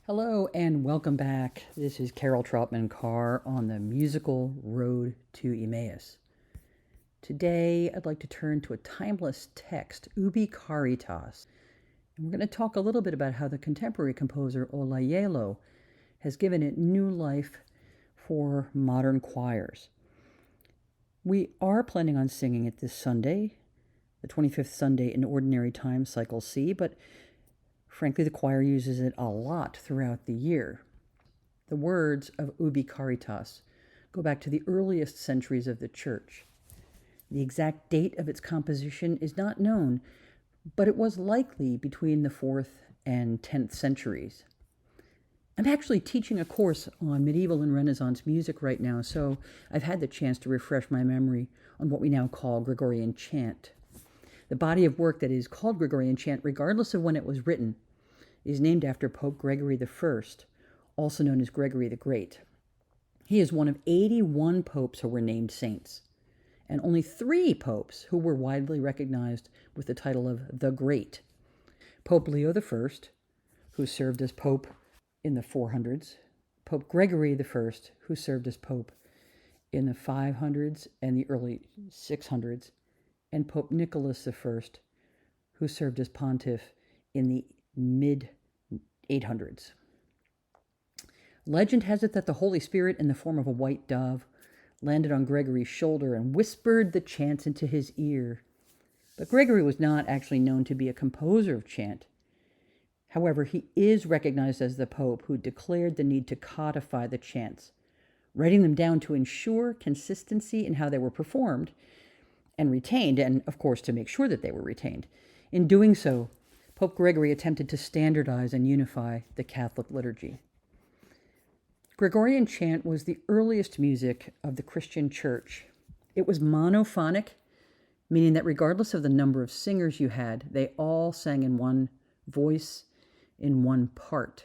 Hello and welcome back. This is Carol Traupman-Carr on the musical road to Emmaus. Today, I'd like to turn to a timeless text, Ubi Caritas. And we're going to talk a little bit about how the contemporary composer Ola Gjeilo has given it new life for modern choirs. We are planning on singing it this Sunday, the 25th Sunday in Ordinary Time, Cycle C, but frankly, the choir uses it a lot throughout the year. The words of Ubi Caritas go back to the earliest centuries of the Church. The exact date of its composition is not known, but it was likely between the 4th and 10th centuries. I'm actually teaching a course on medieval and Renaissance music right now, so I've had the chance to refresh my memory on what we now call Gregorian Chant. The body of work that is called Gregorian Chant, regardless of when it was written, is named after Pope Gregory I, also known as Gregory the Great. He is one of 81 popes who were named saints, and only 3 popes who were widely recognized with the title of the Great. Pope Leo I, who served as pope in the 400s, Pope Gregory I, who served as pope in the 500s and the early 600s, and Pope Nicholas I, who served as pontiff in the mid-800s. Legend has it that the Holy Spirit, in the form of a white dove, landed on Gregory's shoulder and whispered the chants into his ear. But Gregory was not actually known to be a composer of chant. However, he is recognized as the Pope who declared the need to codify the chants, writing them down to ensure consistency in how they were performed and retained, and of course to make sure that they were retained. In doing so, Pope Gregory attempted to standardize and unify the Catholic liturgy. Gregorian chant was the earliest music of the Christian Church. It was monophonic, meaning that regardless of the number of singers you had, they all sang in one voice, in one part.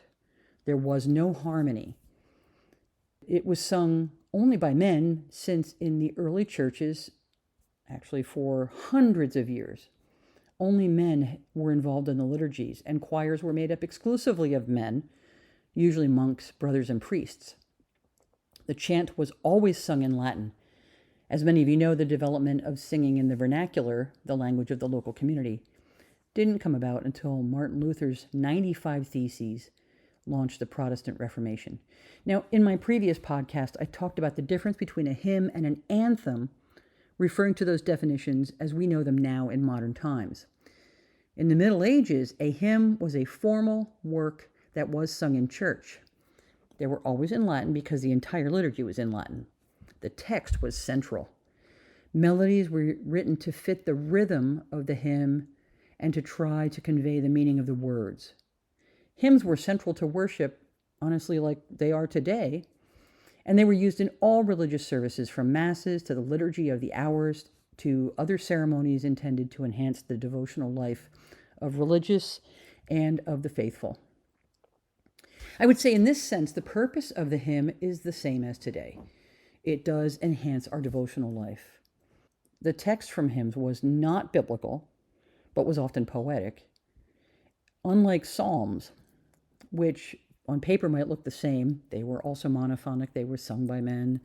There was no harmony. It was sung only by men, since in the early churches, actually for hundreds of years, only men were involved in the liturgies, and choirs were made up exclusively of men, usually monks, brothers, and priests. The chant was always sung in Latin. As many of you know, the development of singing in the vernacular, the language of the local community, didn't come about until Martin Luther's 95 Theses launched the Protestant Reformation. Now, in my previous podcast, I talked about the difference between a hymn and an anthem, referring to those definitions as we know them now in modern times. In the Middle Ages, a hymn was a formal work that was sung in church. They were always in Latin because the entire liturgy was in Latin. The text was central. Melodies were written to fit the rhythm of the hymn and to try to convey the meaning of the words. Hymns were central to worship, honestly, like they are today, and they were used in all religious services, from masses to the liturgy of the hours to other ceremonies intended to enhance the devotional life of religious and of the faithful. I would say in this sense, the purpose of the hymn is the same as today. It does enhance our devotional life. The text from hymns was not biblical, but was often poetic. Unlike psalms, which on paper might look the same, they were also monophonic, they were sung by men,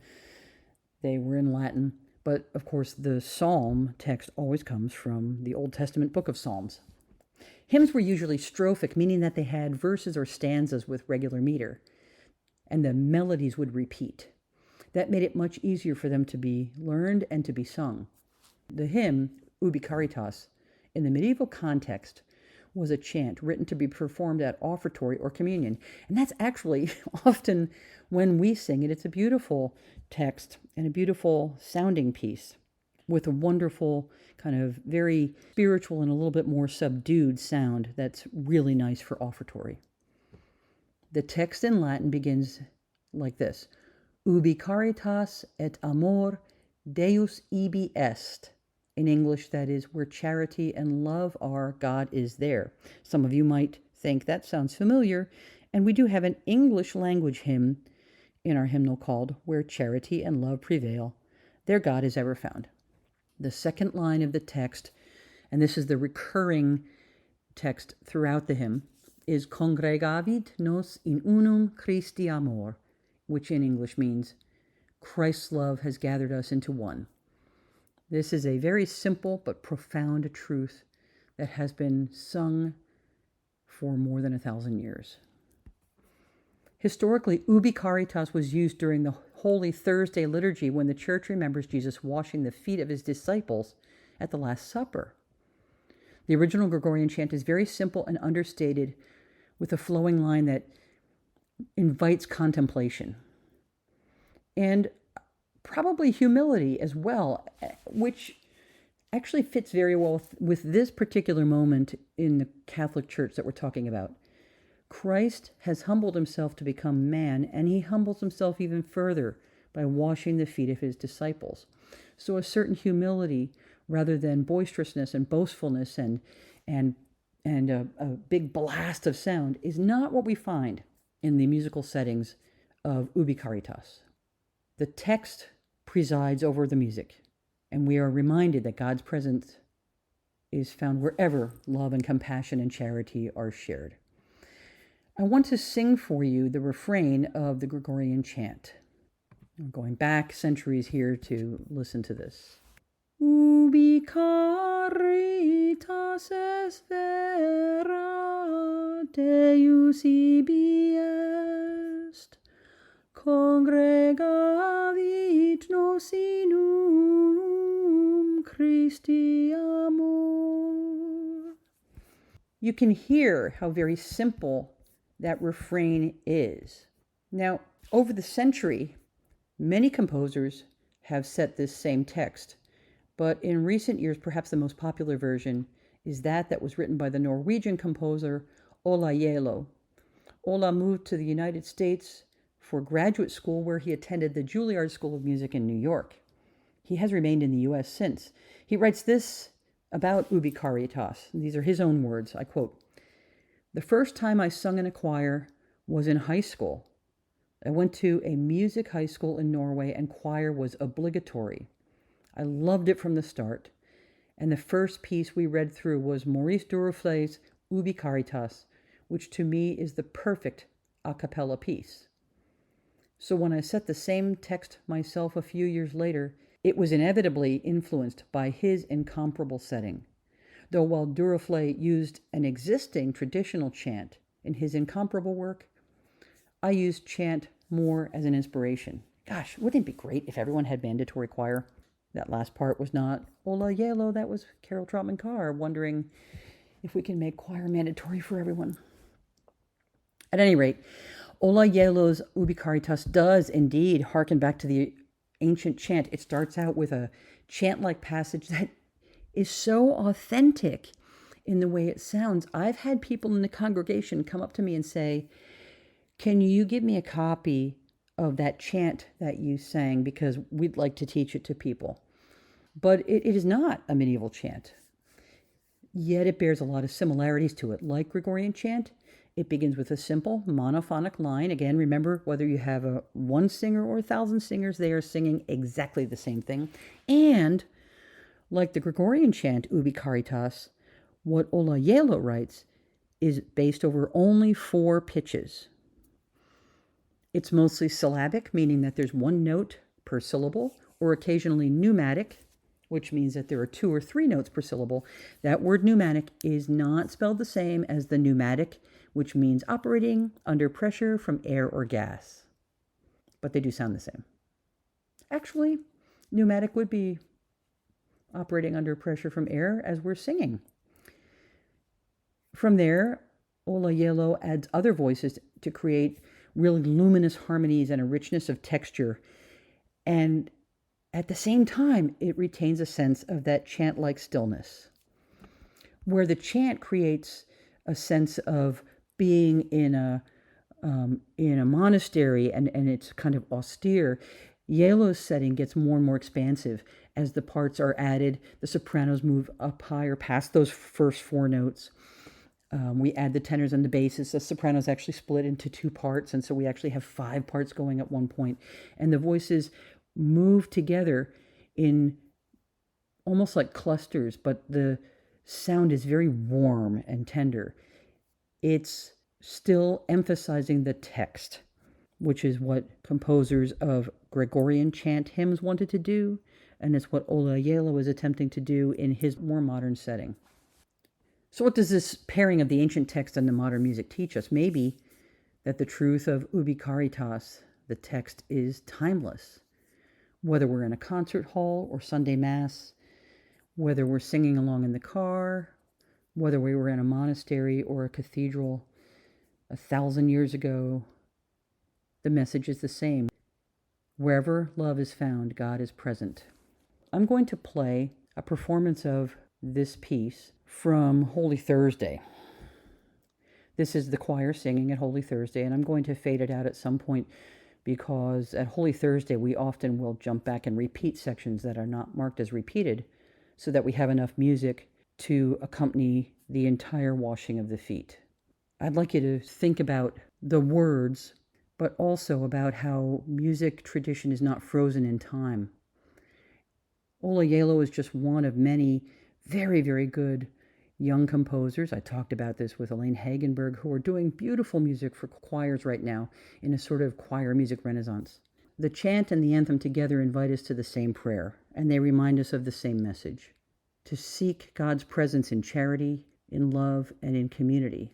they were in Latin, but of course the psalm text always comes from the Old Testament book of Psalms. Hymns were usually strophic, meaning that they had verses or stanzas with regular meter, and the melodies would repeat. That made it much easier for them to be learned and to be sung. The hymn, Ubi Caritas, in the medieval context, was a chant written to be performed at offertory or communion. And that's actually often when we sing it. It's a beautiful text and a beautiful sounding piece with a wonderful kind of very spiritual and a little bit more subdued sound that's really nice for offertory. The text in Latin begins like this: Ubi caritas et amor Deus ibi est. In English, that is, where charity and love are, God is there. Some of you might think that sounds familiar, and we do have an English language hymn in our hymnal called Where Charity and Love Prevail, There God is Ever Found. The second line of the text, and this is the recurring text throughout the hymn, is congregavit nos in unum Christi amor, which in English means Christ's love has gathered us into one. This is a very simple but profound truth that has been sung for more than 1,000 years. Historically, Ubi Caritas was used during the Holy Thursday liturgy when the church remembers Jesus washing the feet of his disciples at the Last Supper. The original Gregorian chant is very simple and understated, with a flowing line that invites contemplation. And probably humility as well, which actually fits very well with this particular moment in the Catholic Church that we're talking about. Christ has humbled himself to become man, and he humbles himself even further by washing the feet of his disciples. So a certain humility, rather than boisterousness and boastfulness and a big blast of sound, is not what we find in the musical settings of Ubi Caritas. The text presides over the music, and we are reminded that God's presence is found wherever love and compassion and charity are shared. I want to sing for you the refrain of the Gregorian chant. I'm going back centuries here to listen to this. Ubi caritas est vera, Deus ibi est, congregavit nos in unum Christi amor. You can hear how very simple that refrain is. Now, over the century, many composers have set this same text, but in recent years, perhaps the most popular version is that was written by the Norwegian composer Ola Gjeilo. Ola moved to the United States for graduate school, where he attended the Juilliard School of Music in New York. He has remained in the U.S. since. He writes this about Ubi Caritas. These are his own words. I quote, "The first time I sung in a choir was in high school. I went to a music high school in Norway, and choir was obligatory. I loved it from the start, and the first piece we read through was Maurice Duruflé's Ubi Caritas, which to me is the perfect a cappella piece. So when I set the same text myself a few years later, it was inevitably influenced by his incomparable setting. Though while Duruflé used an existing traditional chant in his incomparable work, I used chant more as an inspiration." Gosh, wouldn't it be great if everyone had mandatory choir? That last part was not Ola Gjeilo, that was Carol Traupman-Carr, wondering if we can make choir mandatory for everyone. At any rate, Ola Gjeilo's Ubi Caritas does indeed harken back to the ancient chant. It starts out with a chant-like passage that is so authentic in the way it sounds. I've had people in the congregation come up to me and say, "Can you give me a copy of that chant that you sang, because we'd like to teach it to people?" But it is not a medieval chant, yet it bears a lot of similarities to it. Like Gregorian chant, it begins with a simple monophonic line. Again, remember, whether you have one singer or 1,000 singers, they are singing exactly the same thing. And like the Gregorian chant, Ubi Caritas, what Ola Gjeilo writes is based over only 4 pitches. It's mostly syllabic, meaning that there's one note per syllable, or occasionally pneumatic, which means that there are 2 or 3 notes per syllable. That word pneumatic is not spelled the same as the pneumatic, which means operating under pressure from air or gas. But they do sound the same. Actually, pneumatic would be operating under pressure from air as we're singing. From there, Ola Gjeilo adds other voices to create really luminous harmonies and a richness of texture. And at the same time, it retains a sense of that chant-like stillness, where the chant creates a sense of being in a monastery and it's kind of austere. Gjello's setting gets more and more expansive as the parts are added. The sopranos move up higher past those first 4 notes. We add the tenors and the basses. The sopranos actually split into 2 parts, and so we actually have 5 parts going at one point. And the voices move together in almost like clusters, but the sound is very warm and tender. It's still emphasizing the text, which is what composers of Gregorian chant hymns wanted to do, and it's what Ola Gjeilo is attempting to do in his more modern setting. So what does this pairing of the ancient text and the modern music teach us? Maybe that the truth of Ubi Caritas, the text, is timeless. Whether we're in a concert hall or Sunday Mass, whether we're singing along in the car, whether we were in a monastery or a cathedral 1,000 years ago, the message is the same. Wherever love is found, God is present. I'm going to play a performance of this piece from Holy Thursday. This is the choir singing at Holy Thursday, and I'm going to fade it out at some point because at Holy Thursday we often will jump back and repeat sections that are not marked as repeated so that we have enough music to accompany the entire washing of the feet. I'd like you to think about the words, but also about how music tradition is not frozen in time. Ola Gjeilo is just one of many very, very good young composers. I talked about this with Elaine Hagenberg, who are doing beautiful music for choirs right now in a sort of choir music renaissance. The chant and the anthem together invite us to the same prayer, and they remind us of the same message: to seek God's presence in charity, in love, and in community.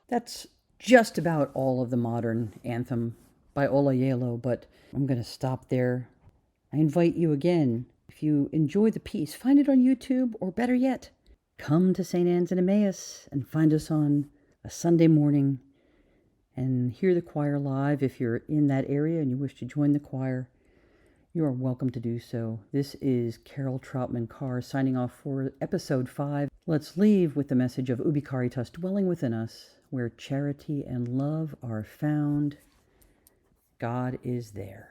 That's just about all of the modern anthem by Ola Gjeilo, but I'm going to stop there. I invite you again, if you enjoy the piece, find it on YouTube, or better yet, come to St. Anne's in Emmaus and find us on a Sunday morning and hear the choir live. If you're in that area and you wish to join the choir, you are welcome to do so. This is Carol Traupman-Carr signing off for episode 5. Let's leave with the message of Ubi Caritas dwelling within us, where charity and love are found. God is there.